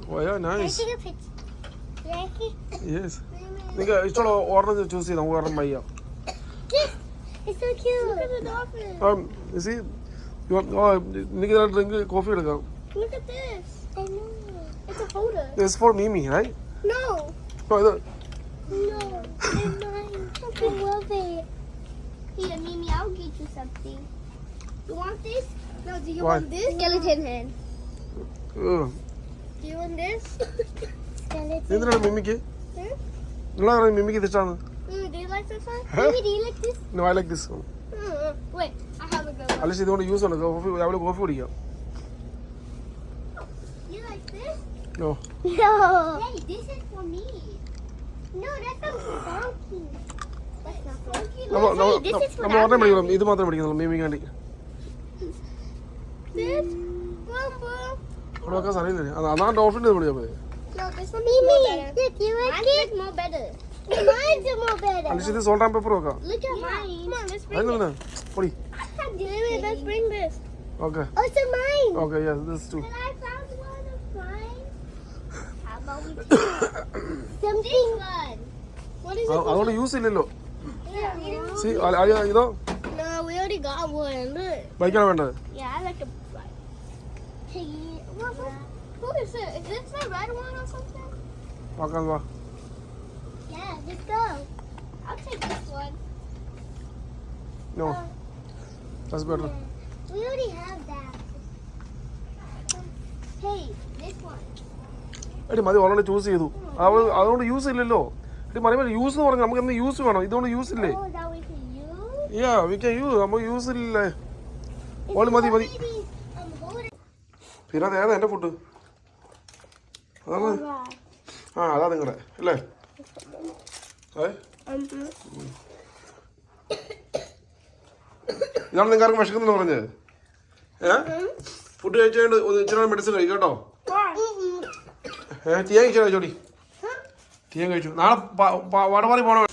Oh yeah, nice. Take a picture. Yes. നിങ്ങൾക്ക് ഇഷ്ടമുള്ള order choose ചെയ്ത് നമുക്ക് ഓർഡർ ബൈ ചെയ്യാം. It's so cute. Look at the dolphin. You see, നിങ്ങൾക്ക് drink coffee എടുക്കാം. Look at this. I know. It's a holder. This is for Mimi, right? No. No, ഇത് No. They're mine. I love it. Here, Mimi, I'll get you something. You want this? No, do you Why? want this? Skeleton hand. uh, Do you want this? Skeleton. എന്തിനാണ് mimic? Hmm? നിങ്ങളാണ് mimic ഇത് ഇഷ്ടമാണ്? Do you like this one? Huh? Mimi, do you like this? No, I like this one. Wait, I have a good one. അല്ല ഇതുകൊണ്ട് use ഉണ്ട്. Coffee രാവിലെ coffee കുടിക്കാം. You like this? No. No. Hey, this is for me. No, that's not funky. That's not funky. Hey, this is for നമ്മൾ order മേടിക്കണം. ഇത് മാത്രമേ മേടിക്കുന്നുള്ളൂ mimic വേണ്ടി. This? Boom, boom. അവിടെ വെക്കാൻ സാധനമില്ലേ? അതാണ് ഡോൾഫിൻ്റെ മേടിക്കാൻ മതി. No, this one's more better. Look, you like it? More better. Mine's more better. അല്ല ഇത് സോൾട്ട് ആൻഡ് പെപ്പർ വെക്കാം. Look at mine. Come on, let's bring അതിനെന്താ പൊടി? it. Let's bring this. Okay Oh, it's a mine. Okay yes this too. And I found one of mine. How about we take something one? What is it? അതുകൊണ്ട് use ഇല്ലല്ലോ. Yeah. C ഇതോ No, we already got one. Look. ബൈക്കാണ് വേണ്ടത്. Yeah, I like the bike. Hey, who is it? Is this the red one or something? നോക്കാൻ വാ. Yeah, let's go. I'll take this one. No that's better. We already have that. Hey, this one. എടി മതി already choose ചെയ്തു. അതുകൊണ്ട് use ഇല്ലല്ലോ. എടി മതി use എന്ന് പറഞ്ഞാൽ നമുക്ക് എന്ത് യൂസ് വേണം? ഇതുകൊണ്ട് യൂസ് ഇല്ലേ? Oh, that we can use? Yeah we can use. നമുക്ക് യൂസ് ഇല്ലേ? ഓളി മതി മതി. പിന്നെ അത് ഏതാ എൻ്റെ ഫുഡ്? അതാണ് അതാ നിങ്ങളുടെ അല്ലേ? ഇതാണ് നിങ്ങൾക്ക് വിശക്കുന്നെന്ന് പറഞ്ഞത്? ഫുഡ് കഴിച്ചുകൊണ്ട് ഇച്ചിരി മെഡിസിൻ കഴിക്കും കേട്ടോ. തീയാൻ കഴിച്ചോ? കഴിച്ചോടി തീയാൻ കഴിച്ചു. നാളെ വടപാറി പോകണം.